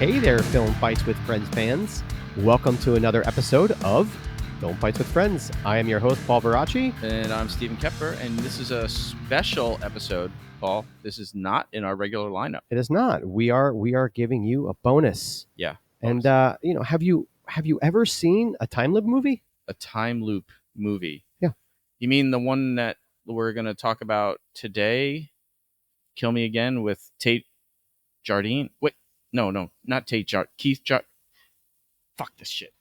Hey there, Film Fights with Friends fans. Welcome to another episode of Film Fights with Friends. I am your host, Paul Varacchi. And I'm Stephen Koepfer, and this is a special episode, Paul. This is not in our regular lineup. It is not. We are giving you a bonus. Yeah. And have you ever seen a time loop movie? A time loop movie. Yeah. You mean the one that we're going to talk about today? Kill Me Again with Tate Jardine? Wait, no, not Tate Jardine. Keith Jardine. Fuck this shit.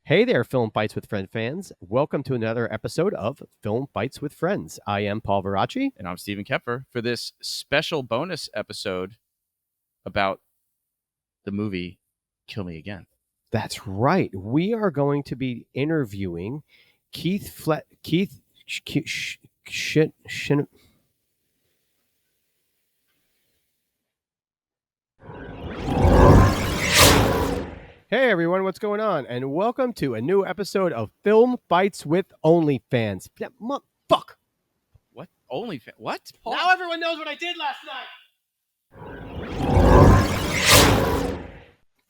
Hey there, Film Fights with Friends fans. Welcome to another episode of Film Fights with Friends. I am Paul Varacchi. And I'm Stephen Koepfer for this special bonus episode about the movie Kill Me Again. That's right. We are going to be interviewing Hey everyone, what's going on? And welcome to a new episode of Film Fights with OnlyFans. Fuck. What? OnlyFans? What? Paul? Now everyone knows what I did last night.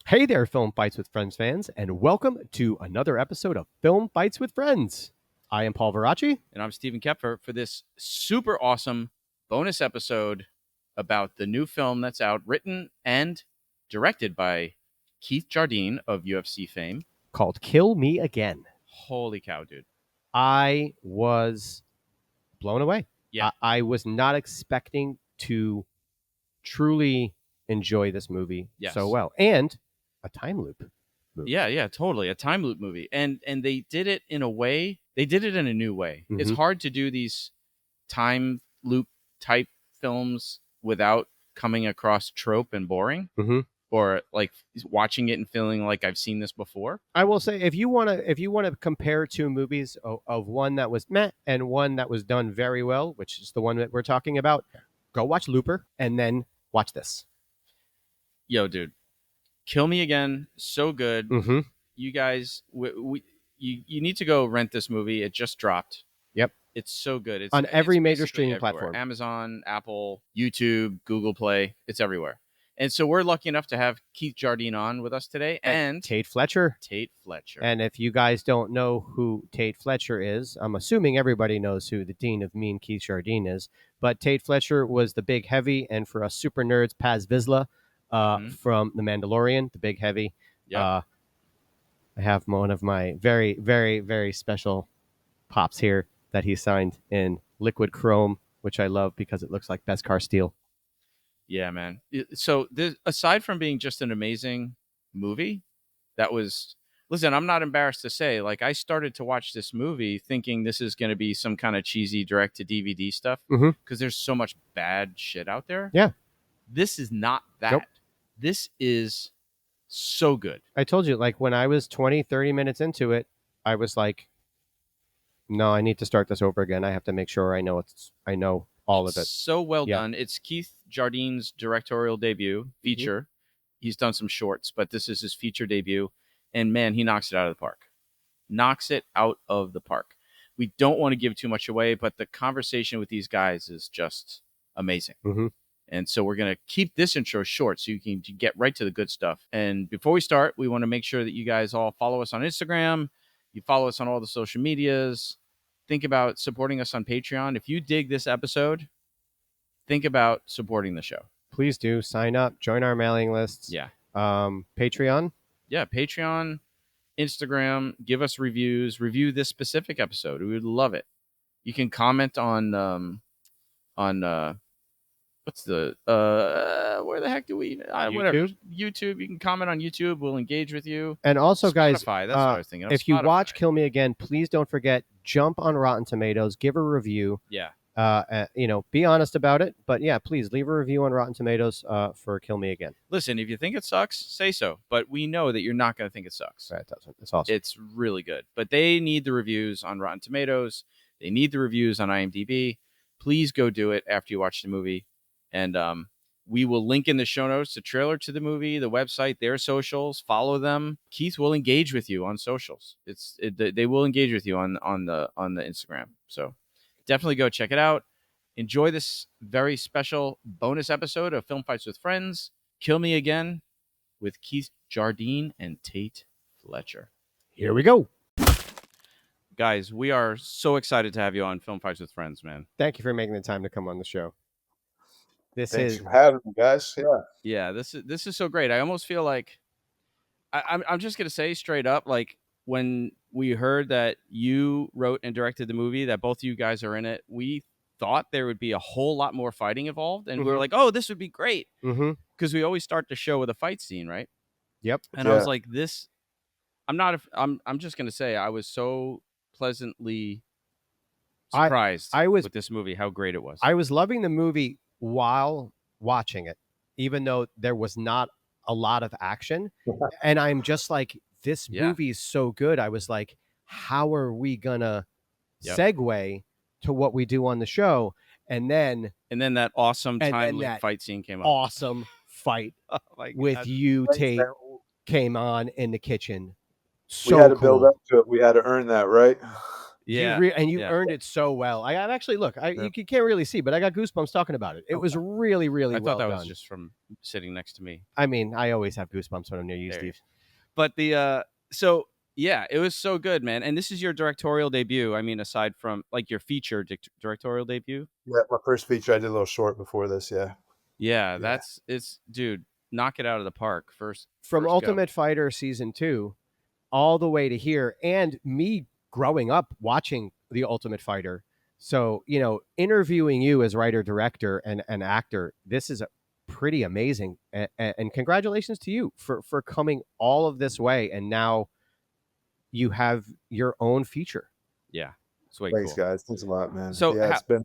Hey there, Film Fights with Friends fans, and welcome to another episode of Film Fights with Friends. I am Paul Varacchi. And I'm Stephen Koepfer for this super awesome bonus episode about the new film that's out, written and directed by Keith Jardine of UFC fame, Called Kill Me Again. Holy cow, dude. I was blown away. Yeah. I was not expecting to truly enjoy this movie so well. And a time loop movie. Yeah, totally. A time loop movie. And they did it in a way, they did it in a new way. Mm-hmm. It's hard to do these time loop type films without coming across trope and boring. Mm-hmm. Or like watching it and feeling like I've seen this before. I will say, if you want to compare two movies of one that was meh and one that was done very well, which is the one that we're talking about, go watch Looper and then watch this. Yo, dude, Kill Me Again, so good. Mm-hmm. You guys, you need to go rent this movie. It just dropped. Yep, it's so good. It's on every major streaming everywhere. platform: Amazon, Apple, YouTube, Google Play. It's everywhere. And so we're lucky enough to have Keith Jardine on with us today, and Tate Fletcher. And if you guys don't know who Tate Fletcher is, I'm assuming everybody knows who the Dean of Mean Keith Jardine is. But Tate Fletcher was the big heavy, and for us super nerds, Paz Vizsla from The Mandalorian, the big heavy. Yep. I have one of my very, very, very special pops here that he signed in liquid chrome, which I love because it looks like Beskar steel. Yeah, man. So aside from being just an amazing movie, listen, I'm not embarrassed to say, like, I started to watch this movie thinking this is going to be some kind of cheesy direct to DVD stuff because there's so much bad shit out there. Yeah. This is not that. Nope. This is so good. I told you, like, when I was 20, 30 minutes into it, I was like, no, I need to start this over again. I have to make sure I know all of it. So well done. It's Keith Jardine's directorial debut feature. He's done some shorts, but this is his feature debut. And man, he knocks it out of the park. We don't want to give too much away, but the conversation with these guys is just amazing. Mm-hmm. And so we're going to keep this intro short so you can get right to the good stuff. And before we start, we want to make sure that you guys all follow us on Instagram. You follow us on all the social medias. Think about supporting us on Patreon. If you dig this episode, think about supporting the show. Please do. Sign up. Join our mailing lists. Yeah. Patreon. Yeah, Patreon, Instagram. Give us reviews. Review this specific episode. We would love it. You can comment on what's the where the heck do we whatever YouTube. You can comment on YouTube. We'll engage with you. And also, Spotify, guys, that's what I was thinking of. If you watch Kill Me Again, please don't forget, jump on Rotten Tomatoes, give a review. Yeah. Be honest about it, but yeah, please leave a review on Rotten Tomatoes for Kill Me Again. Listen, if you think it sucks, say so, but we know that you're not going to think it sucks. Right, it's awesome. It's really good, but they need the reviews on Rotten Tomatoes. They need the reviews on IMDb. Please go do it after you watch the movie, and we will link in the show notes the trailer to the movie, the website, their socials. Follow them. Keith will engage with you on socials. They will engage with you on the Instagram. So definitely go check it out. enjoy this very special bonus episode of Film Fights with Friends. Kill Me Again with Keith Jardine and Tate Fletcher. Here we go. Guys, we are so excited to have you on Film Fights with Friends, man. Thank you for making the time to come on the show. Thanks for having me, guys. Yeah, this is so great. I almost feel like I'm just gonna say straight up, like when we heard that you wrote and directed the movie, that both of you guys are in it, we thought there would be a whole lot more fighting involved, and we were like, oh, this would be great, because we always start the show with a fight scene, right? Yep. And I was like, this. I'm just gonna say I was so pleasantly surprised with this movie, how great it was. I was loving the movie while watching it, even though there was not a lot of action. And I'm just like, this movie is so good. I was like, how are we gonna segue to what we do on the show? And then that awesome timely fight scene came up. Awesome fight with you, Tate, came on in the kitchen. So we had to build up to it. We had to earn that, right? Yeah, you earned it so well. I actually you can't really see, but I got goosebumps talking about it. It was really, really well done. I thought that was just from sitting next to me. I mean, I always have goosebumps when I'm near you, Steve. But it was so good, man. And this is your directorial debut. I mean, aside from like your feature directorial debut. Yeah, my first feature. I did a little short before this. Yeah, dude, knock it out of the park. From Ultimate Fighter Season 2 all the way to here, and me growing up watching The Ultimate Fighter. So, interviewing you as writer, director, and actor, this is pretty amazing. And congratulations to you for coming all of this way. And now you have your own feature. Yeah. It's way Thanks, cool. Guys. Thanks a lot, man. So it's been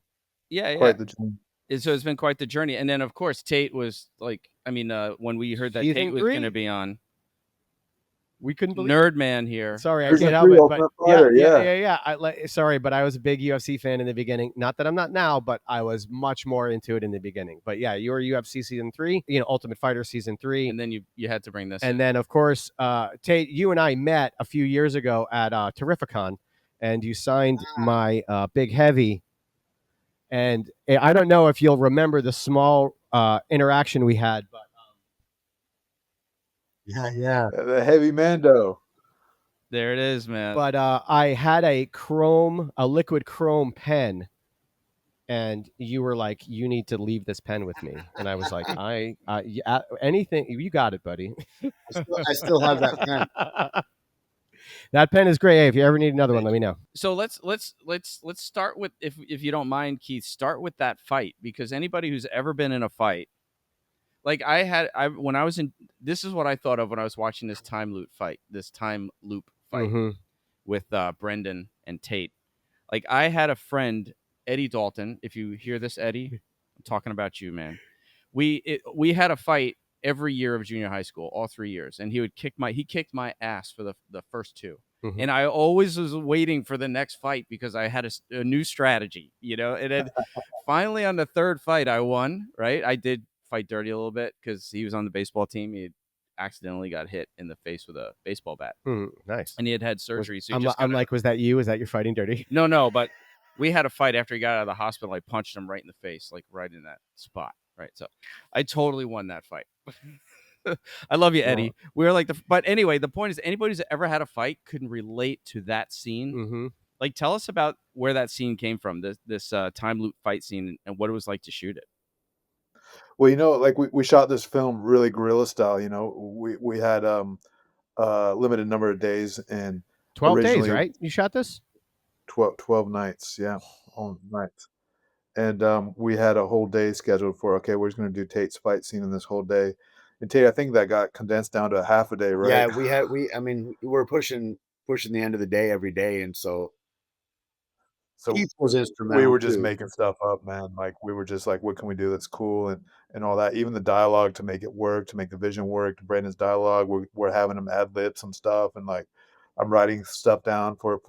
quite the journey. So it's been quite the journey. And then, of course, Tate was like, when we heard that Tate was going to be on, we couldn't believe Nerd Man here. Sorry, I can't help it. But sorry, but I was a big UFC fan in the beginning. Not that I'm not now, but I was much more into it in the beginning. But yeah, you were UFC Season 3, Ultimate Fighter Season 3. And then you had to bring this. And then, of course, Tate, you and I met a few years ago at Terrificon, and you signed my Big Heavy. And I don't know if you'll remember the small interaction we had, but the Heavy Mando. There it is, man. But I had a liquid chrome pen, and you were like, "You need to leave this pen with me," and I was like, anything, you got it, buddy." I still have that pen. That pen is great. Hey, if you ever need another one, let me know. So let's start with, if you don't mind, Keith, start with that fight, because anybody who's ever been in a fight, like when I was in, this is what I thought of when I was watching this time loop fight with Brendan and Tate. Like, I had a friend, Eddie Dalton. If you hear this, Eddie, I'm talking about you, man. We had a fight every year of junior high school, all 3 years, and he kicked my ass for the first two. And I always was waiting for the next fight because I had a new strategy, and then finally on the third fight, I won, right? I did fight dirty a little bit because he was on the baseball team. He accidentally got hit in the face with a baseball bat. Nice. And he had surgery. I'm like, was that you? Was that your fighting dirty? No, but we had a fight after he got out of the hospital. I punched him right in the face, like right in that spot. Right. So I totally won that fight. I love you, Eddie. We're like but anyway, the point is, anybody who's ever had a fight couldn't relate to that scene. Like, tell us about where that scene came from, this time loop fight scene, and what it was like to shoot it. Well, like we shot this film really guerrilla style. We had limited number of days, and 12 days, right? You shot this 12 nights, all nights. And we had a whole day scheduled for, we're just going to do Tate's fight scene in this whole day. And Tate, I think that got condensed down to half a day, right? Yeah, we're pushing the end of the day every day. And so Keith was instrumental. We were just making stuff up, man. Like, we were just like, what can we do that's cool? And all that. Even the dialogue, to make it work, to make the vision work, to Brandon's dialogue, we're having him ad-lib some stuff. And like, I'm writing stuff down for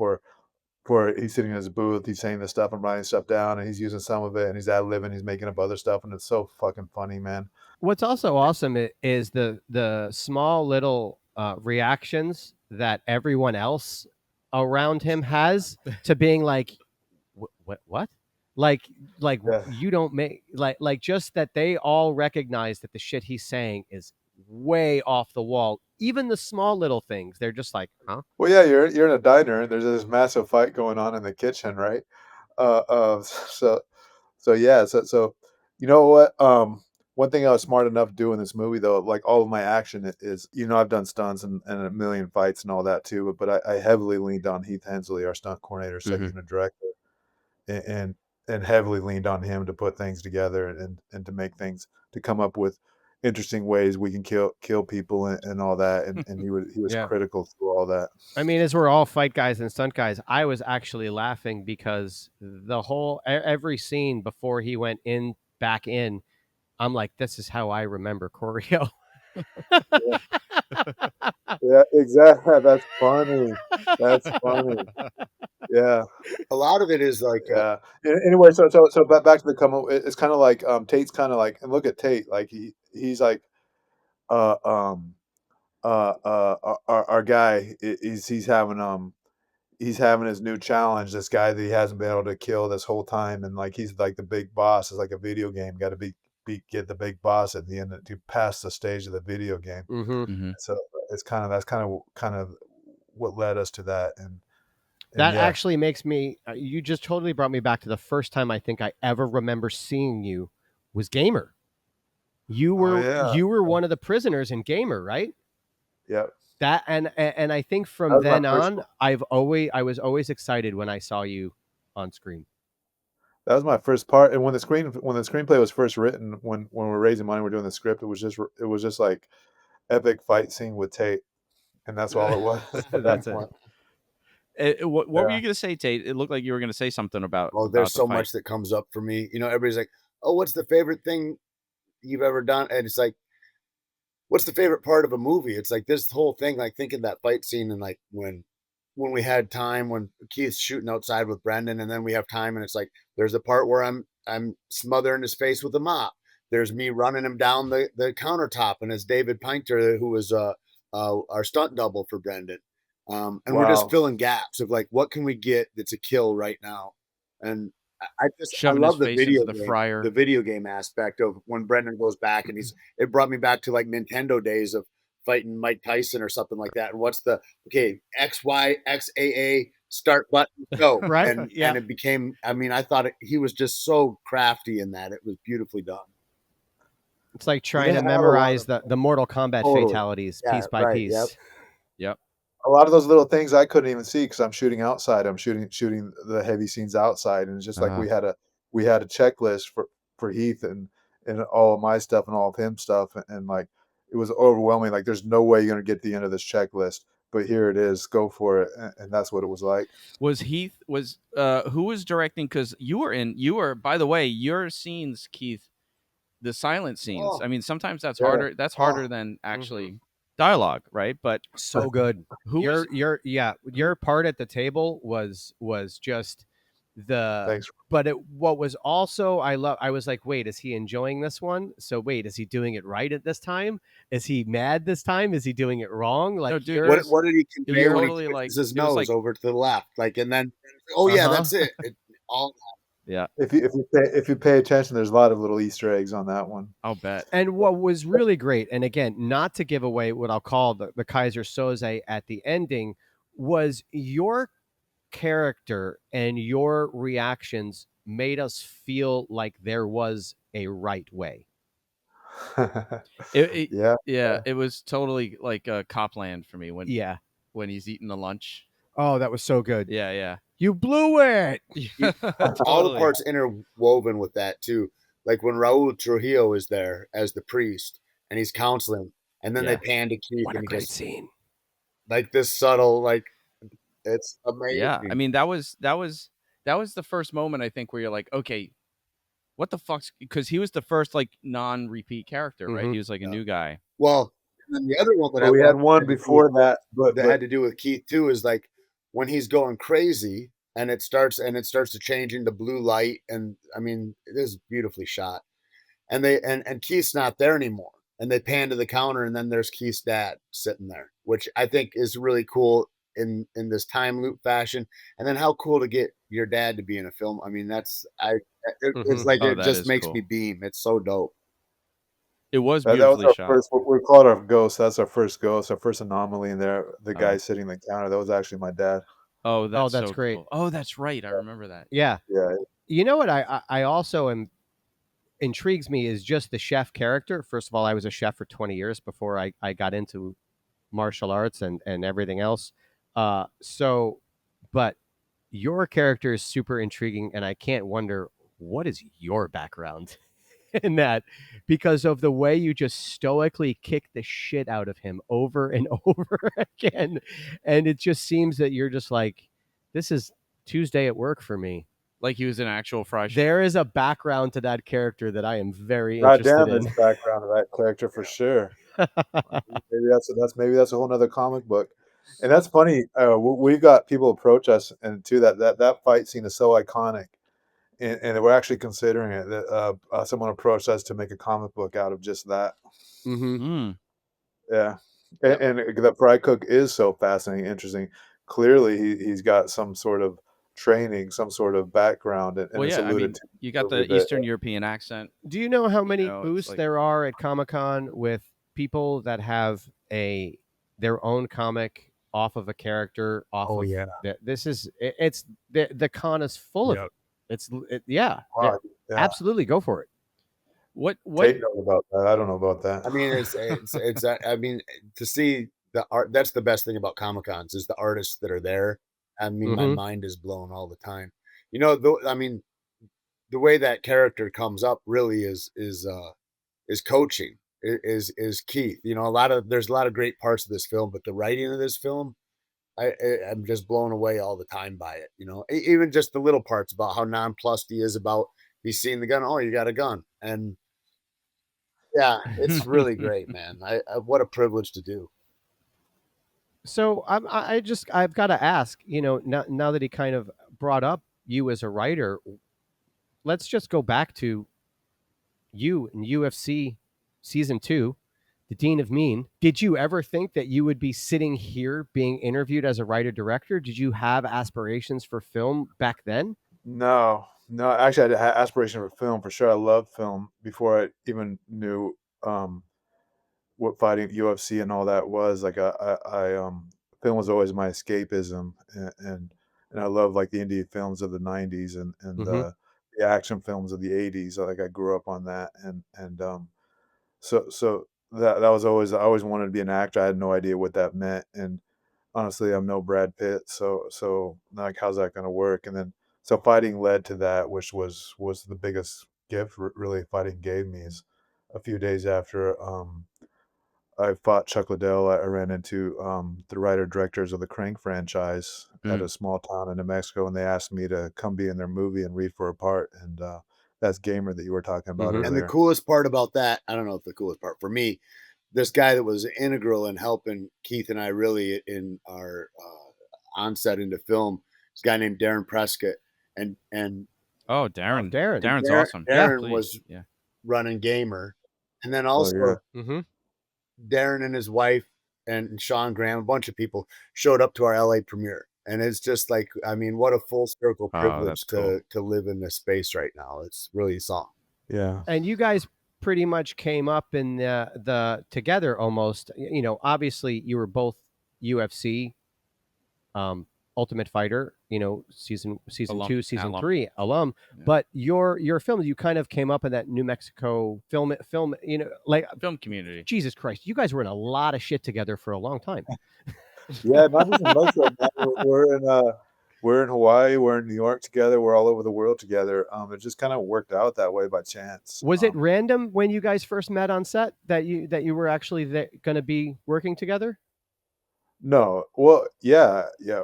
he's sitting in his booth, he's saying this stuff, I'm writing stuff down, and he's using some of it, and he's ad-libbing, he's making up other stuff, and it's so fucking funny, man. What's also awesome is the small little reactions that everyone else around him has to being like, what? Like Yeah. you don't make like just that they all recognize that the shit he's saying is way off the wall. Even the small little things, they're just like, huh? Well, yeah, you're in a diner and there's this massive fight going on in the kitchen, right? So yeah, so you know what? One thing I was smart enough to do in this movie, though, like all of my action is, I've done stunts and a million fights and all that too, but I heavily leaned on Heath Hensley, our stunt coordinator, second unit director, and, and and heavily leaned on him to put things together and to make things, to come up with interesting ways we can kill people and all that, and he was Yeah. critical through all that. I mean, as we're all fight guys and stunt guys, I was actually laughing because the whole every scene before he went back in, I'm like, this is how I remember choreo. Yeah, exactly. That's funny. That's funny. Yeah. A lot of it is like, Yeah. Anyway, so back to the come up. It's kind of like Tate's kind of like, and look at Tate, like he's like uh um our guy he's having his new challenge. This guy that he hasn't been able to kill this whole time, and like he's like the big boss. It's like a video game. Got to get the big boss at the end to pass the stage of the video game. Mm-hmm. So that's kind of what led us to that, and That yeah. actually makes me. You just totally brought me back to the first time I think I ever remember seeing you was Gamer. You were one of the prisoners in Gamer, right? Yeah. That and I think from then on, I was always excited when I saw you on screen. That was my first part, and when the screenplay was first written, when we were raising money, we're doing the script. It was just like epic fight scene with Tate, and that's all it was. That's it. What were you going to say, Tate? It looked like you were going to say something about. Well, there's so much that comes up for me. Everybody's like, "Oh, what's the favorite thing you've ever done?" And it's like, what's the favorite part of a movie? It's like this whole thing, like thinking that fight scene, and like when we had time, when Keith's shooting outside with Brendan, and then we have time, and it's like there's a part where I'm smothering his face with a mop. There's me running him down the countertop, and it's David Pinter, who was our stunt double for Brendan. And we're just filling gaps of like, what can we get that's a kill right now? And I love the video game aspect of when Brendan goes back, and it brought me back to like Nintendo days of fighting Mike Tyson or something like that. And what's the X, Y, X, A, start button, go. Right. And it became, I thought he was just so crafty in that. It was beautifully done. It's like trying to memorize the Mortal Kombat fatalities piece by piece. Yep. A lot of those little things I couldn't even see because I'm shooting outside. I'm shooting the heavy scenes outside, and it's just like we had a checklist for Heath and all of my stuff and all of him stuff, and like it was overwhelming. Like there's no way you're gonna get to the end of this checklist, but here it is. Go for it, and that's what it was like. Was Heath who was directing? Because you were by the way, your scenes, Keith, the silent scenes. Oh. I mean, sometimes that's harder. That's harder than actually dialogue, right? But so good. Your part at the table was just Thanks. But what was also I was like, wait, is he enjoying this one? So wait, is he doing it right at this time? Is he mad this time? Is he doing it wrong? Like, no, dude, what did he convey when totally he twists his nose over to the left? Like, and then that's it. All yeah. If you pay attention, there's a lot of little Easter eggs on that one. I'll bet. And what was really great, and again, not to give away what I'll call the Kaiser Soze at the ending, was your character and your reactions made us feel like there was a right way. It was totally like Copland for me when he's eating the lunch. Oh, that was so good. Yeah. You blew it. All the parts interwoven with that too. Like when Raul Trujillo is there as the priest and he's counseling, and then they pan to Keith. What a great scene! Like this subtle, like it's amazing. Yeah, I mean that was the first moment I think where you're like, okay, what the fuck's, because he was the first like non-repeat character, right? He was like a new guy. Well, and then the other one that we had one before that, but had to do with Keith too, is like when he's going crazy and it starts to change into blue light, and I mean it is beautifully shot, and and Keith's not there anymore, and they pan to the counter, and then there's Keith's dad sitting there, which I think is really cool in this time loop fashion. And then how cool to get your dad to be in a film. I mean, it's Mhm. like, Oh, it that just is makes cool. me beam. It's so dope. It was That was beautifully our shot. first. We call it our ghost. That's our first ghost. Our first anomaly in there. The guy Oh. sitting on the counter. That was actually my dad. Oh, that's that's so great. cool. Oh, that's right. I remember that. Yeah. Yeah. You know what I also am intrigues me is just the chef character. First of all, I was a chef for 20 years before I got into martial arts and everything else. So, but your character is super intriguing, and I can't wonder what is your background in that, because of the way you just stoically kick the shit out of him over and over again. And it just seems that you're just like, this is Tuesday at work for me. Like he was an actual fry chef. There is a background to that character that I am very God interested damn, there's in. background to that character for sure. Maybe that's a whole nother comic book. And that's funny. We got people approach us, and too that fight scene is so iconic, and we're actually considering it. That someone approached us to make a comic book out of just that. Mm-hmm. Mm. Yeah, Yep. and the fry cook is so fascinating, interesting. Clearly, he's got some sort of training, some sort of background, and Well, it's yeah. I alluded mean, to in you the got movie the that Eastern European accent. Do you know how many know, it's booths like- there are at Comic-Con with people that have their own comic off of a character off Oh, of yeah. this is it's the con is full of Yep. it. It's yeah, Wow, yeah. absolutely go for it. What? Tate knows about that. I don't know about that. I mean, it's I mean, to see the art, that's the best thing about Comic Cons is the artists that are there. I mean, my Mhm. mind is blown all the time. You know, I mean, the way that character comes up really is coaching, is Keith. You know, there's a lot of great parts of this film, but the writing of this film, I'm just blown away all the time by it. You know, even just the little parts about how nonplussed he is about he's seeing the gun. Oh, you got a gun, and yeah, it's really great, man. What a privilege to do. So I've got to ask, you know, now that he kind of brought up you as a writer, let's just go back to you in UFC season 2, the Dean of Mean. Did you ever think that you would be sitting here being interviewed as a writer director? Did you have aspirations for film back then? No, no. Actually, I had aspiration for film for sure. I loved film before I even knew what fighting UFC and all that was. Like film was always my escapism, and I love like the indie films of the '90s and Mm-hmm. the action films of the '80s. Like I grew up on that, and so that was always I always wanted to be an actor. I had no idea what that meant, and honestly, I'm no Brad Pitt, so like how's that gonna work? And then so fighting led to that, which was the biggest gift really fighting gave me is a few days after I fought Chuck Liddell, I ran into the writer directors of the Crank franchise at a small town in New Mexico, and they asked me to come be in their movie and read for a part, and that's Gamer that you were talking about Mhm. earlier. And the coolest part about that, I don't know if the coolest part for me, this guy that was integral in helping Keith and I really in our onset into film, this guy named Darren Prescott, and Oh, Darren. Darren. Darren's Darren, awesome. Darren Please. was Yeah. running Gamer, and then Oh also yeah. Mm-hmm. Darren and his wife and Sean Graham, a bunch of people showed up to our LA premiere. And it's just like, I mean, what a full circle Oh, privilege that's cool. to live in this space right now. It's really something. Yeah. And you guys pretty much came up in the together almost. You know, obviously you were both UFC Ultimate Fighter, you know, season Alum. 2, season Alum. 3 alum. Yeah. But your film, you kind of came up in that New Mexico film, you know, like Film community. Jesus Christ, you guys were in a lot of shit together for a long time. Yeah, not just in Mexico, man. We're in Hawaii, we're in New York together, we're all over the world together. It just kind of worked out that way by chance. Was it random when you guys first met on set that you were actually going to be working together? No. Well, yeah, yeah.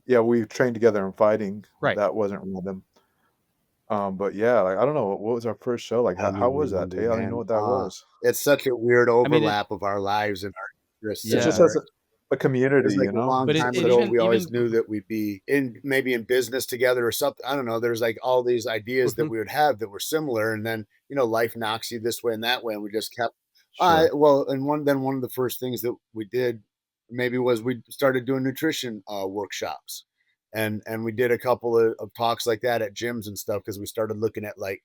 Yeah, we trained together in fighting. Right. That wasn't random. But yeah, like I don't know, what was our first show? Like how was that? Tay? I don't even know what that was. It's such a weird mean, overlap of our lives and our interests. It's just Yeah. as a community, It's like you a know. long But time it ago, even- we always even- knew that we'd be maybe in business together or something. I don't know. There's like all these ideas that Mhm. we would have that were similar, and then you know, life knocks you this way and that way, and we just kept. Sure. Well, and one of the first things that we did maybe was we started doing nutrition workshops, and we did a couple of talks like that at gyms and stuff, because we started looking at like,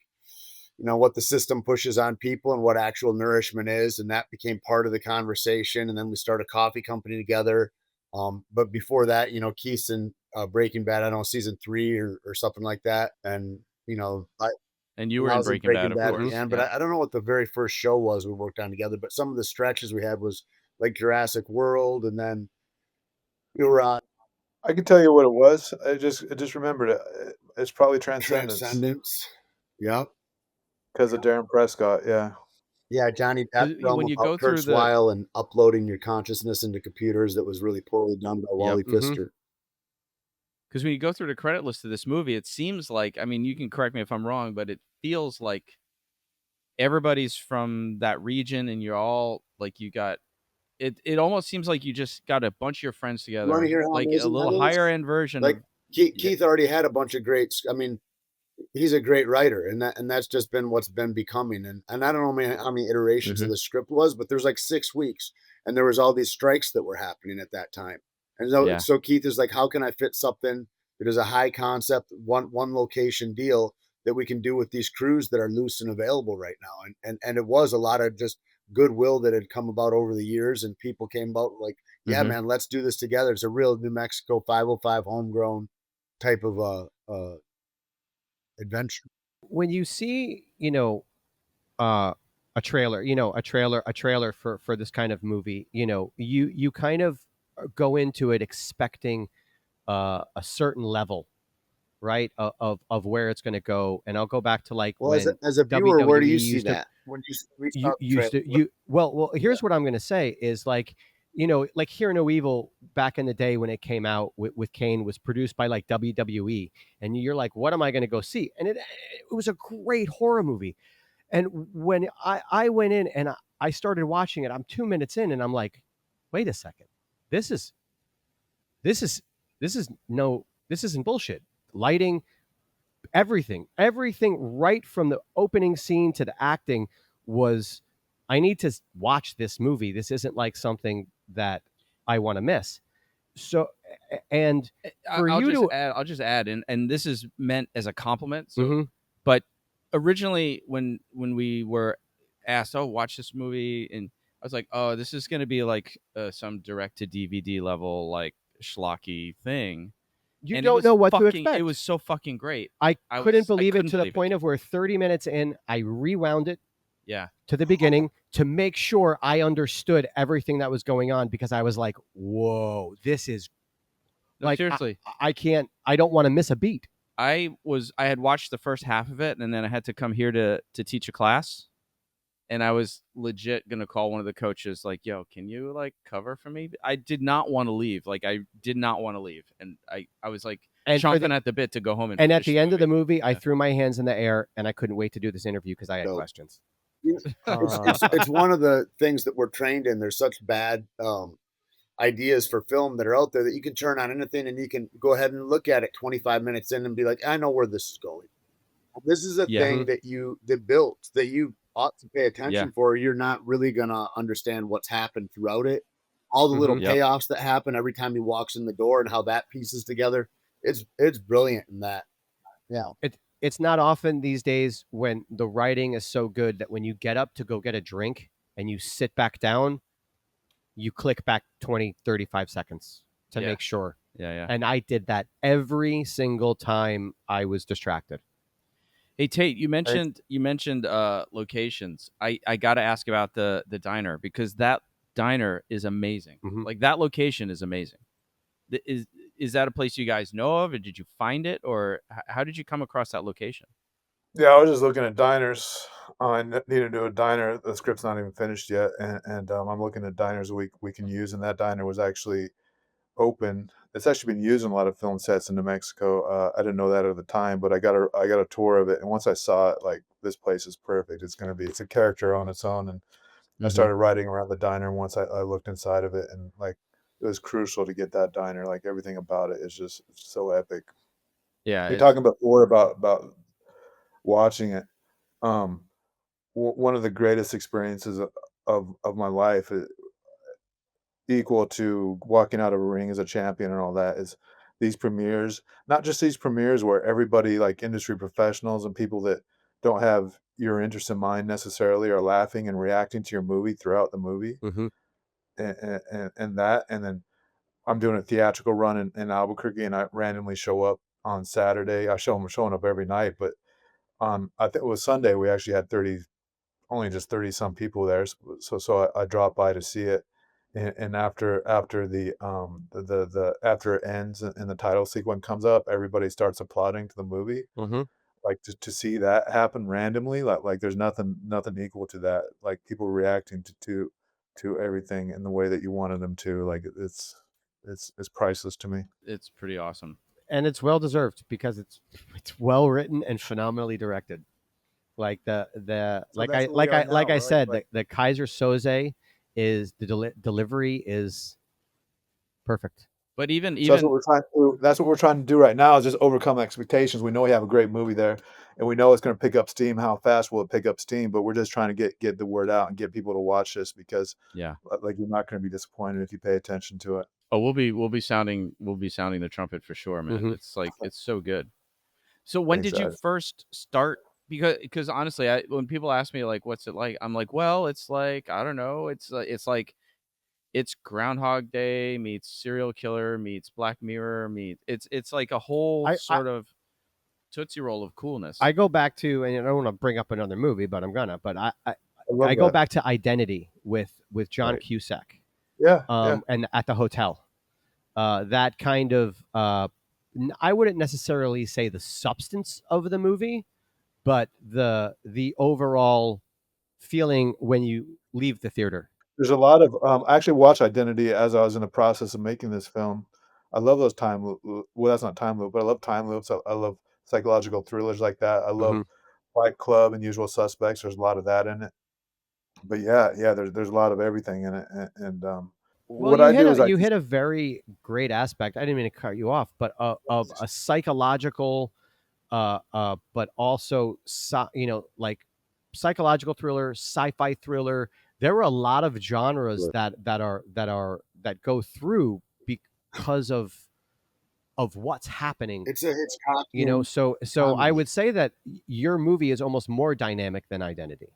what the system pushes on people and what actual nourishment is, and that became part of the conversation. And then we started a coffee company together. But before that, Keith's in Breaking Bad, I don't know, season 3 or something like that. And And you and were I in was in Breaking Bad, of Bad at the course. end, but I don't know what the very first show was we worked on together. But some of the stretches we had was like Jurassic World, and then we were on I can tell you what it was. I just remembered it. It's probably Transcendence Transcendence. Yep. because of Darren Prescott. Yeah. Yeah, Johnny Depp 'Cause film when you about go Kurt through the Swile and uploading your consciousness into computers that was really poorly done by Wally Pfister. Because when you go through the credit list of this movie, it seems like, I mean, you can correct me if I'm wrong, but it feels like everybody's from that region, and you're all like, you got it. It almost seems like you just got a bunch of your friends You want to together, hear how like a amazing little that is? higher end version Like of Keith already had a bunch of greats. I mean, he's a great writer, and that's just been what's been becoming. And I don't know how many iterations of the script was, but there's like 6 weeks, and there was all these strikes that were happening at that time. And Yeah. so Keith is like, how can I fit something that is a high concept, one location deal that we can do with these crews that are loose and available right now? And it was a lot of just goodwill that had come about over the years, and people came about like, yeah, man, let's do this together. It's a real New Mexico 505 homegrown type of adventure. When you see, a trailer, a trailer for this kind of movie, you kind of go into it expecting a certain level, right, of where it's going to go. And I'll go back to like Well, when as a viewer, where do you see that when you saw the trailer? well, here's what I'm going to say is like, like Hear No Evil back in the day when it came out with Kane was produced by like WWE, and you're like, what am I going to go see? And it was a great horror movie. And when I went in and I started watching it, I'm 2 minutes in and I'm like, wait a second, this is this is this isn't bullshit. Lighting, everything right from the opening scene to the acting was, I need to watch this movie. This isn't like something that I want to miss. So, and for I'll just add, and this is meant as a compliment. So, but originally when we were asked, oh, watch this movie, and I was like, oh, this is going to be like some direct to DVD level like schlocky thing. You don't know what to expect. It was so fucking great. I couldn't believe it to the point of where 30 minutes in, I rewound it to the beginning to make sure I understood everything that was going on, because I was like, whoa, this is like, seriously. I don't want to miss a beat. I had watched the first half of it, and then I had to come here to teach a class. And I was legit going to call one of the coaches like, yo, can you like cover for me? I did not want to leave. Like, I did not want to leave. And I was like chomping at the bit to go home. And at the end of the movie, I threw my hands in the air and I couldn't wait to do this interview because I had questions. It's one of the things that we're trained in. There's such bad ideas for film that are out there that you can turn on anything and you can go ahead and look at it 25 minutes in and be like, I know where this is going. This is a thing that you ought to pay attention for. You're not really gonna understand what's happened throughout it. All the little payoffs that happen every time he walks in the door and how that pieces together. It's brilliant in that. Yeah. It's not often these days when the writing is so good that when you get up to go get a drink and you sit back down, you click back 20, 35 seconds to make sure. Yeah. And I did that every single time I was distracted. Hey Tate, you mentioned locations. I got to ask about the diner, because that diner is amazing. Like, that location is amazing. Is that a place you guys know of, or did you find it, or how did you come across that location? Yeah, I was just looking at diners. I need to do a diner. The script's not even finished yet, and I'm looking at diners we can use, and that diner was actually open. It's actually been used in a lot of film sets in New Mexico. I didn't know that at the time, but I got a tour of it, and once I saw it, like, this place is perfect. It's a character on its own, and I started writing around the diner. And once I looked inside of it, and like, it was crucial to get that diner. Like, everything about it is just so epic. Yeah, You're talking before about watching it. One of the greatest experiences of my life, equal to walking out of a ring as a champion and all that, is these premieres, not just these premieres where everybody, like industry professionals and people that don't have your interest in mind necessarily, are laughing and reacting to your movie throughout the movie, Mm-hmm. and then I'm doing a theatrical run in Albuquerque, and I randomly show up on Saturday. I'm showing up every night, but I think it was Sunday. We actually had only just 30 some people there. So I dropped by to see it. And after after it ends and the title sequence comes up, everybody starts applauding to the movie. Mm-hmm. Like to see that happen randomly, like there's nothing equal to that. Like people reacting to everything in the way that you wanted them to. Like it's priceless to me. It's pretty awesome. And it's well deserved because it's well written and phenomenally directed. Like the So like that's I where we are now, like I right? said, Like, the Kaiser Soze is the delivery is perfect. But even So that's what we're trying to do right now, is just overcome expectations. We know we have a great movie there, and we know it's going to pick up steam. How fast will it pick up steam? But we're just trying to get the word out and get people to watch this, because yeah. like you're not going to be disappointed if you pay attention to it. Oh, we'll be sounding the trumpet for sure, man. Mhm. It's like it's so good. So when Thanks, did you guys. first start? Because honestly, when people ask me like, "What's it like?" I'm like, "Well, it's like I don't know. It's like it's Groundhog Day meets Serial Killer meets Black Mirror meets it's like a whole I sort of Tootsie Roll of coolness." I go back to, and I don't want to bring up another movie, but I'm gonna. But I love I go that. back to Identity with John Right. Cusack, Yeah, and at the hotel, that kind of I wouldn't necessarily say the substance of the movie, but the overall feeling when you leave the theater. There's a lot of I actually watched Identity as I was in the process of making this film. I love those time loop. Well, that's not time loop, but I love time loops. I love psychological thrillers like that. I love Mm-hmm. Fight Club and Usual Suspects. There's a lot of that in it. But yeah, there's a lot of everything in it. And Well, what I do is I you just hit a very great aspect. I didn't mean to cut you off, but of a psychological, but also like psychological thriller, sci-fi thriller. There are a lot of genres that go through because of what's happening. it's a Hitchcockian So I comedy. would say that your movie is almost more dynamic than Identity.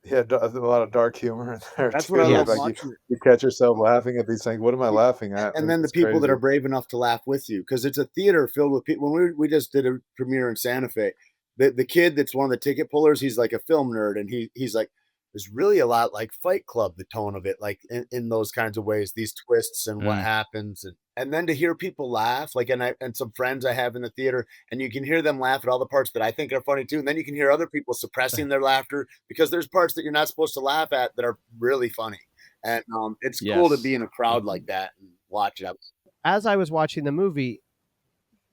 yeah, a lot of dark humor in there That's too. what I love Like watching it. you catch yourself laughing at these things. What am I laughing at? And then the It's people that crazy. are brave enough to laugh with you, because it's a theater filled with people. When we just did a premiere in Santa Fe, the kid that's one of the ticket pullers, he's like a film nerd, and he's like, there's really a lot like Fight Club, the tone of it, like in those kinds of ways, these twists and what Mm. happens, and then to hear people laugh, like, and some friends I have in the theater, and you can hear them laugh at all the parts that I think are funny too, and then you can hear other people suppressing their laughter because there's parts that you're not supposed to laugh at that are really funny. And it's cool to Yes. be in a crowd like that and watch it. As I was watching the movie,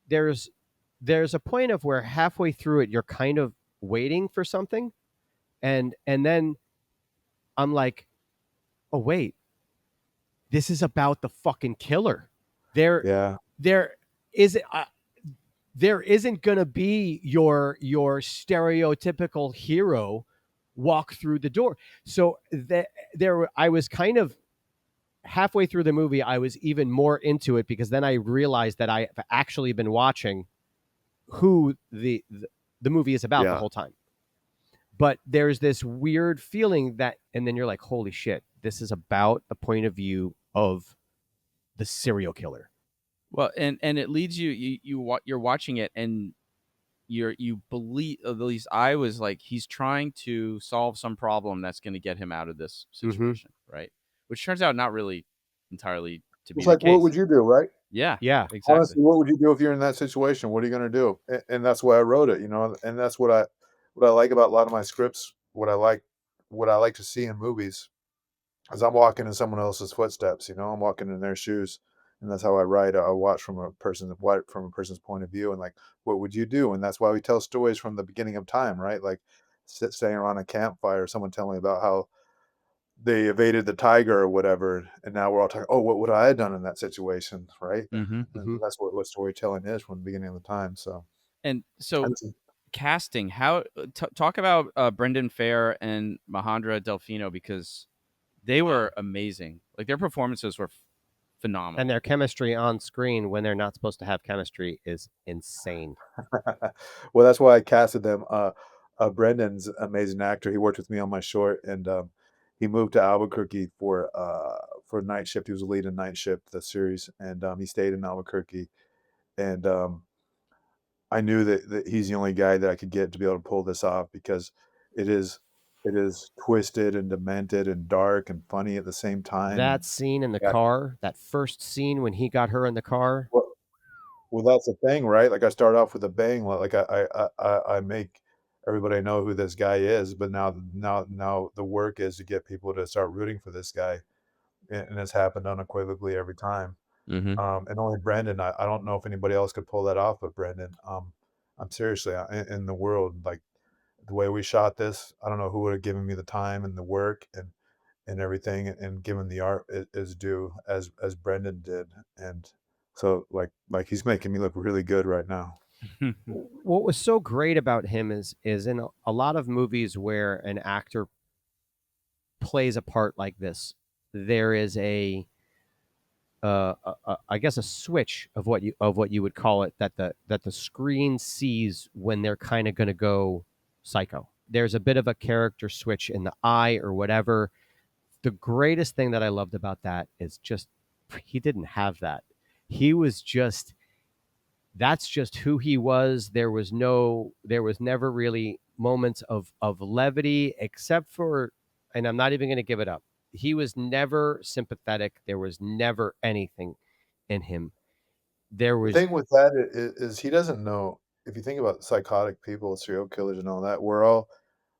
there's a point of where halfway through it you're kind of waiting for something, and then I'm like, oh wait, this is about the fucking killer. Yeah. There is there isn't gonna be your stereotypical hero walk through the door. So there I was kind of halfway through the movie, I was even more into it because then I realized that I've actually been watching who the movie is about the Yeah. whole time. But there's this weird feeling that, and then you're like, holy shit, this is about the point of view of the serial killer. Well, and it leads you're watching it and you believe, at least I was like, he's trying to solve some problem that's going to get him out of this situation, right? Which turns out not really entirely to be It's the like, what case. would you do, right? Yeah, Yeah. exactly. Honestly, what would you do if you're in that situation? What are you going to do? And that's why I wrote it, and that's what I like about a lot of my scripts. What I like to see in movies is I'm walking in someone else's footsteps. I'm walking in their shoes, and that's how I write. I watch from a person's point of view, and like, what would you do? And that's why we tell stories from the beginning of time, right? Like, staying around a campfire, someone telling me about how they evaded the tiger or whatever, and now we're all talking, oh, what would I have done in that situation, right? Mm-hmm. And that's what storytelling is from the beginning of the time. So, And so casting, how talk about Brendan Fair and Mahendra Delfino, because they were amazing. Like their performances were phenomenal. And their chemistry on screen when they're not supposed to have chemistry is insane. Well, that's why I casted them. Brendan's an amazing actor. He worked with me on my short, and he moved to Albuquerque for Night Shift. He was a lead in Night Shift, the series, and he stayed in Albuquerque. And I knew that he's the only guy that I could get to be able to pull this off, because it is twisted and demented and dark and funny at the same time. That And scene in the car, that first scene when he got her in the car. well, that's the thing, right? Like, I start off with a bang. Like, I make everybody know who this guy is, but now the work is to get people to start rooting for this guy, and it's happened unequivocally every time. Mm-hmm. And only Brendan. I don't know if anybody else could pull that off, but Brendan. I'm seriously, in the world, like, the way we shot this, I don't know who would have given me the time and the work and everything, and given the art is due as Brendan did. And so, like he's making me look really good right now. What was so great about him is in a lot of movies where an actor plays a part like this, there is I guess a switch of what you would call it, that the screen sees when they're kind of going to go psycho. There's a bit of a character switch in the eye or whatever. The greatest thing that I loved about that is just he didn't have that. He was just that's just who he was. There was never really moments of levity, except for, and I'm not even going to give it up, he was never sympathetic. There was never anything in him. There The was thing with that is he doesn't know. If you think about psychotic people, serial killers, and all that, we're all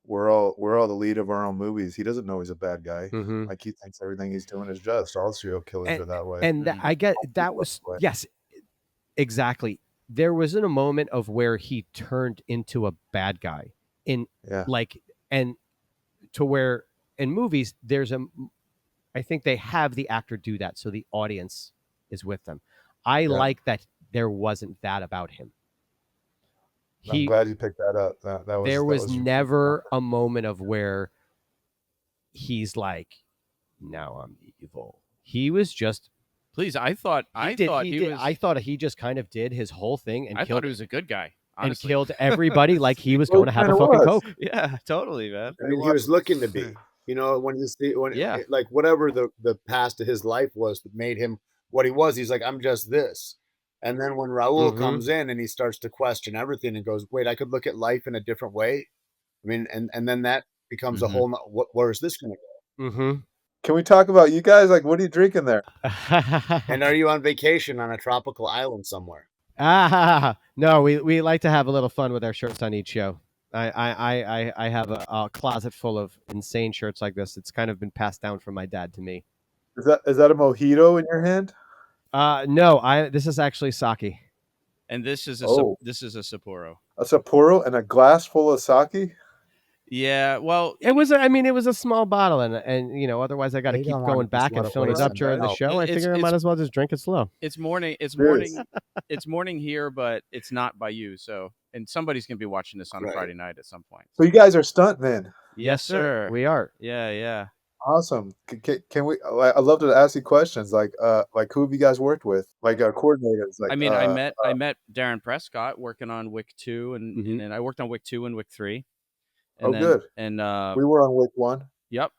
the lead of our own movies. He doesn't know he's a bad guy. Mhm. Like, he thinks everything he's doing is just. All serial killers are that way. and Mhm. I get that was Way. yes, exactly. There wasn't a moment of where he turned into a bad guy in Yeah. like, and to where in movies I think they have the actor do that so the audience is with them. I like that there wasn't that about him. I'm glad you picked that up. That was There that was was never a moment of where he's like, now I'm evil. He was just Please, I thought he just kind of did his whole thing and I killed thought he was a good guy. and Honestly. killed everybody like he was Well, going to have a kinda fucking was. Coke. Yeah, totally, man. I mean, he was looking to be. You know, when you see Yeah. like whatever the past of his life was that made him what he was, he's like, I'm just this. And then when Raul Mhm. comes in and he starts to question everything and goes, wait, I could look at life in a different way. I mean, and then that becomes a Mhm. whole where is this going to go? Mm-hmm. Can we talk about you guys? Like, what are you drinking there? And are you on vacation on a tropical island somewhere? No, we like to have a little fun with our shirts on each show. I have a closet full of insane shirts like this. It's kind of been passed down from my dad to me. Is that a mojito in your hand? No, this is actually sake. And this is a Oh. this is a Sapporo. A Sapporo and a glass full of sake? Yeah, well, It was a small bottle, and you know, otherwise I got to They keep don't going want to back just and let it filling it waste up on during the that. show. I It's- figure I it's- might as well just drink it slow. it's morning. It's Cheers. morning. It's morning here, but it's not by you. So, and somebody's gonna be watching this on a Right. Friday night at some point. So you guys are stuntmen. Yes, sir. We are. Yeah, yeah. Awesome. Can we? I'd love to ask you questions. Like who have you guys worked with? Like, coordinators. Like, I mean, I met Darren Prescott working on Wick 2, and Mhm. and I worked on Wick 2 and Wick 3. And Oh, then, good. And We were on Wick 1. yep.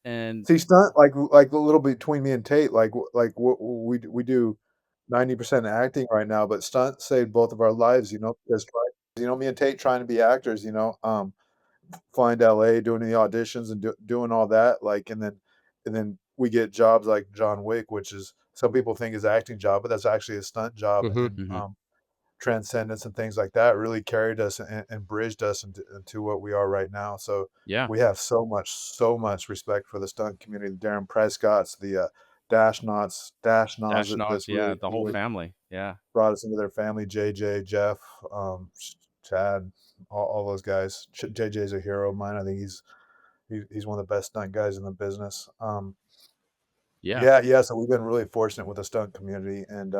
And See, stunt, like a little bit between me and Tate. We do 90% acting right now, but stunt saved both of our lives. You know, because me and Tate trying to be actors. Flying to LA, doing the auditions and doing all that. Like, and then we get jobs like John Wick, which is, some people think is acting job, but that's actually a stunt job. Mhm. And Mhm. Transcendence and things like that really carried us and bridged us into what we are right now. So yeah, we have so much respect for the stunt community. The Darren Prescotts, the Dash Knots Dash that's Knots, yeah, really, the whole really family, yeah. brought us into their family. JJ, Jeff, Chad, all those guys. JJ's a hero of mine. I think he's one of the best stunt guys in the business. Yeah. Yeah. So we've been really fortunate with the stunt community, and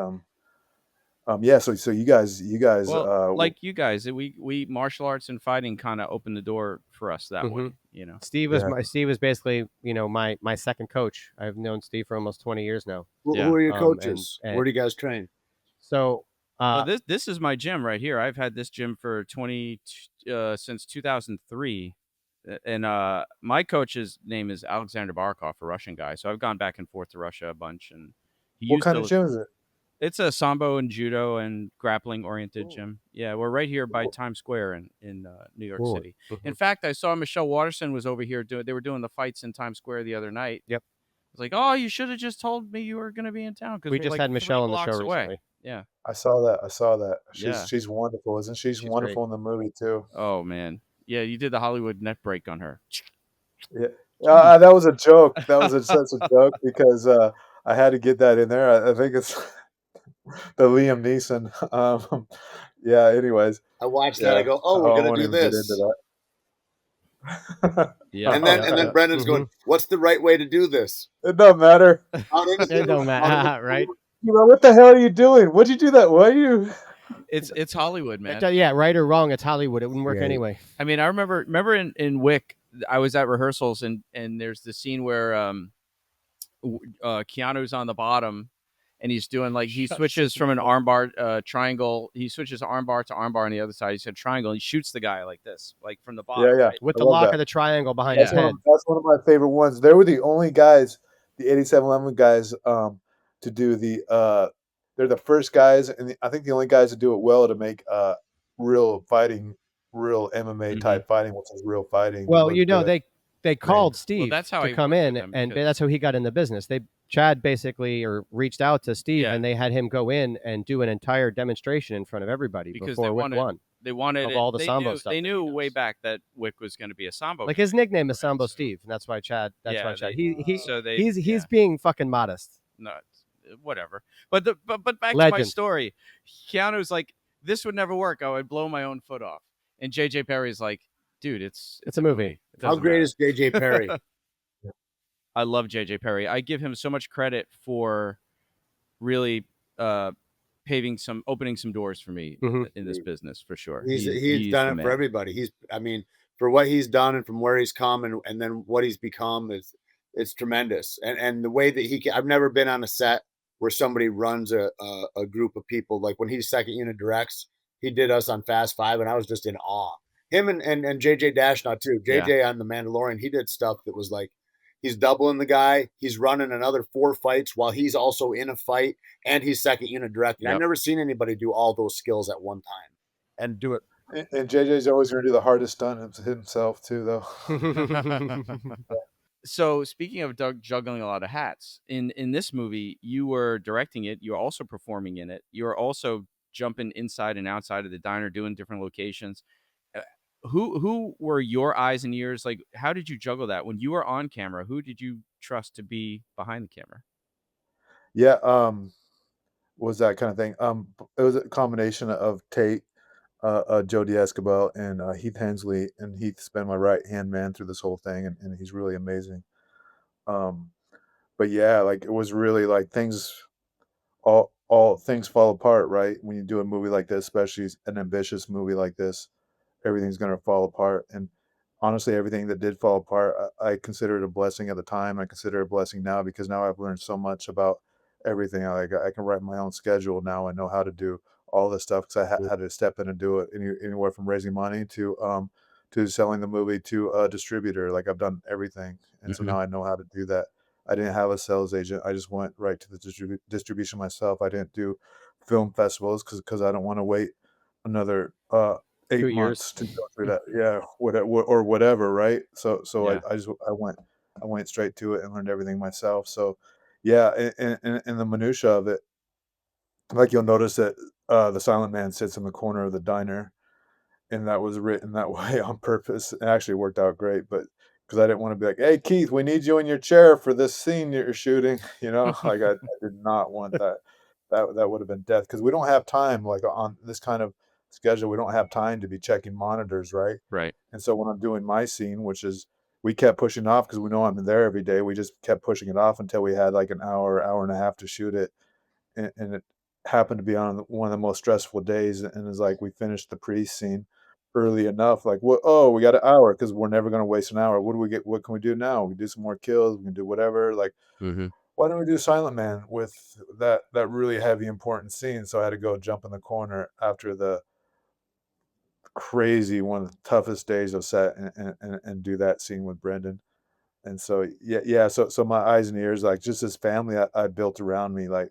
Yeah. So you guys, Well, like you guys, we martial arts and fighting kind of opened the door for us that way. You know, Steve was basically, my second coach. I've known Steve for almost 20 years now. Who are your coaches? and Where do you guys train? So this is my gym right here. I've had this gym for since 2003. And my coach's name is Alexander Barkov, a Russian guy. So I've gone back and forth to Russia a bunch. And what kind of gym is it? It's a sambo and judo and grappling oriented gym. Yeah, we're right here by Times Square in New York City. In fact, I saw Michelle Watterson was over here they were doing the fights in Times Square the other night. Yep. I was like, oh, you should have just told me you were going to be in town, because we just had Michelle on the show recently. Yeah, I saw that. She's wonderful, isn't she? She's wonderful great in the movie too. Oh man, yeah, you did the Hollywood neck break on her. Yeah, that was a joke. That was such a joke because I had to get that in there. I think it's the Liam Neeson. Yeah. Anyways, I watched that. I go, oh, we're gonna do this. Yeah. And then Brendan's going, what's the right way to do this? It don't matter. It don't matter, right? What the hell are you doing? What'd you do that? Why are you? It's Hollywood, man. Yeah, right or wrong, it's Hollywood. It wouldn't work anyway. I mean, I remember in Wick, I was at rehearsals, and there's the scene where Keanu's on the bottom, and he's doing he switches from an armbar triangle. He switches armbar to armbar on the other side. He said triangle. And he shoots the guy like this, like from the bottom. Yeah, right? With the lock of the triangle behind his head. That's one of my favorite ones. They were the only guys, the 8711 guys, to do the. They're the first guys, and I think the only guys to do it well, to make real fighting, real MMA type fighting, which is real fighting. Well, they called Steve to come in, and that's how he got in the business. Chad basically reached out to Steve, and they had him go in and do an entire demonstration in front of everybody before Wick won. They wanted all the Sambo stuff. They knew way back that Wick was going to be a Sambo. Like his nickname is Sambo Steve, and that's why Chad. He's being fucking modest. No, whatever. But back Legend. to my story. Keanu's like, this would never work. I would blow my own foot off. And JJ Perry's like, dude, it's a movie. How great is JJ Perry? I love JJ Perry. I give him so much credit for really opening some doors for me in this business, for sure. He's done it for everybody. For what he's done and from where he's come and then what he's become, it's tremendous. And the way that I've never been on a set where somebody runs a group of people. Like when he's second unit directs, he did us on Fast 5, and I was just in awe. Him and JJ Dashnaw too. JJ on The Mandalorian, he did stuff that was like, he's doubling the guy. He's running another 4 fights while he's also in a fight, and he's second unit directing. I've never seen anybody do all those skills at one time and do it. And JJ's always going to do the hardest stunt himself too, though. So speaking of juggling a lot of hats, in this movie, you were directing it. You were also performing in it. You were also jumping inside and outside of the diner, doing different locations. Who were your eyes and ears? Like, how did you juggle that when you were on camera? Who did you trust to be behind the camera? Yeah, was that kind of thing. It was a combination of Tate, Joe D'Escobar, and Heath Hensley, and Heath's been my right hand man through this whole thing, and he's really amazing. But yeah, like it was really like all things fall apart, right? When you do a movie like this, especially an ambitious movie like this, everything's going to fall apart. And honestly, everything that did fall apart, I consider it a blessing at the time. I consider it a blessing now, because now I've learned so much about everything. I can write my own schedule now. I know how to do all this stuff, because I had to step in and do it anywhere from raising money to selling the movie to a distributor. Like I've done everything. And so now I know how to do that. I didn't have a sales agent. I just went right to the distribution myself. I didn't do film festivals because I don't want to wait another 8 months to go through that. Yeah, whatever, right? So yeah. I went straight to it and learned everything myself. So yeah, in the minutia of it, like you'll notice that the silent man sits in the corner of the diner, and that was written that way on purpose. It actually worked out great, but because I didn't want to be like, hey Keith, we need you in your chair for this scene you're shooting, like I did not want that. That would have been death, because we don't have time, like on this kind of schedule, we don't have time to be checking monitors, right? Right. And so when I'm doing my scene, which is, we kept pushing off because we know I'm there every day, we just kept pushing it off until we had like an hour and a half to shoot it. And happened to be on one of the most stressful days, and it's like we finished the priest scene early enough. Like, what? Oh, we got an hour because we're never going to waste an hour. What do we get? What can we do now? We can do some more kills. We can do whatever. Like, Mm-hmm. why don't we do Silent Man with that really heavy important scene? So I had to go jump in the corner after the crazy one of the toughest days of set and do that scene with Brendan. And so yeah. So my eyes and ears, like just this family I built around me, like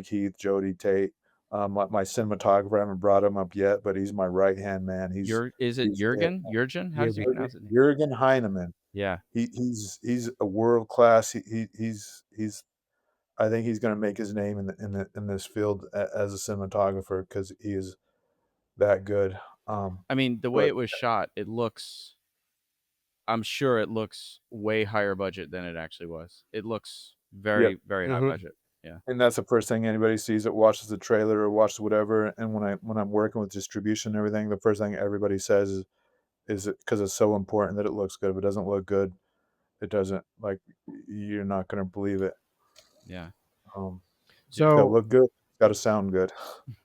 Heath, Jody, Tate. My cinematographer, I haven't brought him up yet, but he's my right hand man. Is it Jurgen? Jurgen? How do you pronounce it? Jurgen Heinemann. Yeah. He's a world class. He's I think he's going to make his name in this field as a cinematographer because he is that good. I mean, the way it was shot, I'm sure it looks way higher budget than it actually was. It looks very high budget. Yeah. And that's the first thing anybody sees that watches the trailer or watches whatever. And when I'm working with distribution and everything, the first thing everybody says is it because it's so important that it looks good. If it doesn't look good, it doesn't, like, you're not going to believe it. Yeah. So it's got to look good. It's got to sound good.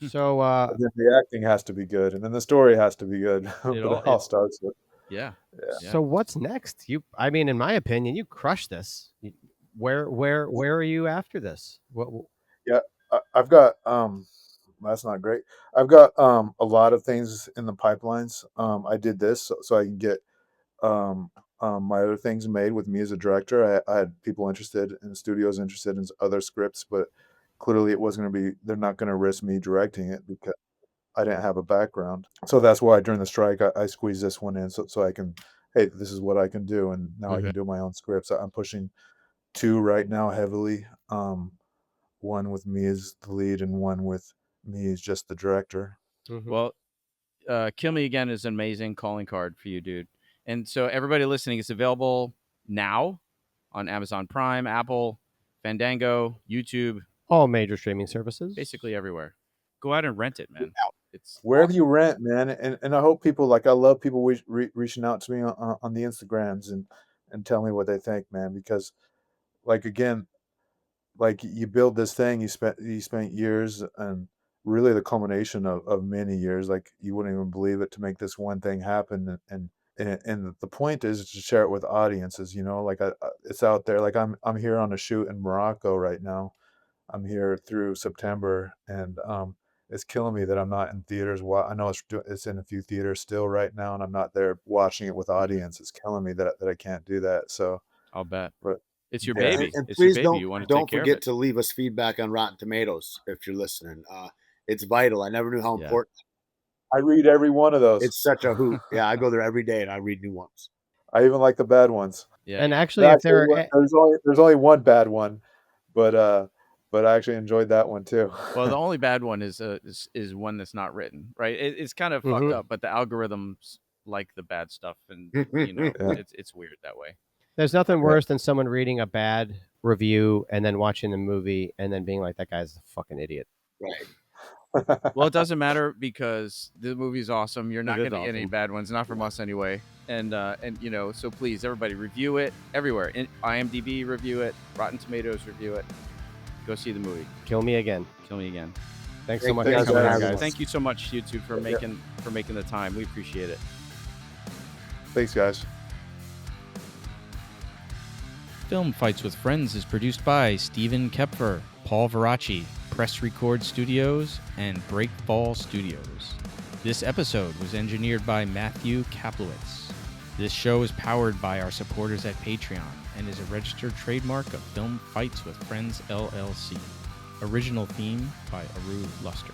So But then the acting has to be good, and then the story has to be good. But it all starts with. Yeah. So what's next? I mean, in my opinion, you crushed this. Where are you after this? What? Yeah, I've got that's not great. I've got a lot of things in the pipelines. I did this so I can get my other things made with me as a director. I had people interested and studios interested in other scripts, but clearly it wasn't going to be. They're not going to risk me directing it because I didn't have a background. So that's why during the strike I squeezed this one in so I can. Hey, this is what I can do, and now I can do my own scripts. I'm pushing 2 right now heavily. One with me as the lead and one with me as just the director. Mm-hmm. Well, Kill Me Again is an amazing calling card for you, dude. And so everybody listening, it's available now on Amazon Prime, Apple, Fandango, YouTube, all major streaming services, basically everywhere. Go out and rent it, man. It's wherever you rent, man. And I hope people, like, I love people reaching out to me on the Instagrams and tell me what they think, man, because, like, again, like, you build this thing, you spent years, and really the culmination of many years. Like, you wouldn't even believe it, to make this one thing happen. And the point is to share it with audiences, like, it's out there. Like, I'm here on a shoot in Morocco right now. I'm here through September, and it's killing me that I'm not in theaters. I know it's in a few theaters still right now, and I'm not there watching it with audience. It's killing me that I can't do that. So I'll bet. But it's your baby. And it's please your baby. You want to don't take care forget of it. to leave us feedback on Rotten Tomatoes if you're listening. It's vital. I never knew how important. I read every one of those. It's such a hoot. Yeah, I go there every day and I read new ones. I even like the bad ones. Yeah. And actually, if there's only one bad one, but I actually enjoyed that one too. Well, the only bad one is one that's not written, right? It's kind of fucked up, but the algorithms like the bad stuff, and it's weird that way. There's nothing worse than someone reading a bad review and then watching the movie and then being like, "That guy's a fucking idiot." Right. Well, it doesn't matter because the movie's awesome. You're not going to get any bad ones, not from us anyway. And so please, everybody, review it everywhere. IMDb, review it. Rotten Tomatoes, review it. Go see the movie. Kill Me Again. Kill Me Again. Thanks so much, guys. Thank you so much, YouTube, for making the time. We appreciate it. Thanks, guys. Film Fights with Friends is produced by Stephen Koepfer, Paul Varacchi, Press Record Studios, and Breakfall Studios. This episode was engineered by Matthew Kaplowitz. This show is powered by our supporters at Patreon and is a registered trademark of Film Fights with Friends, LLC. Original theme by Ahrue Luster.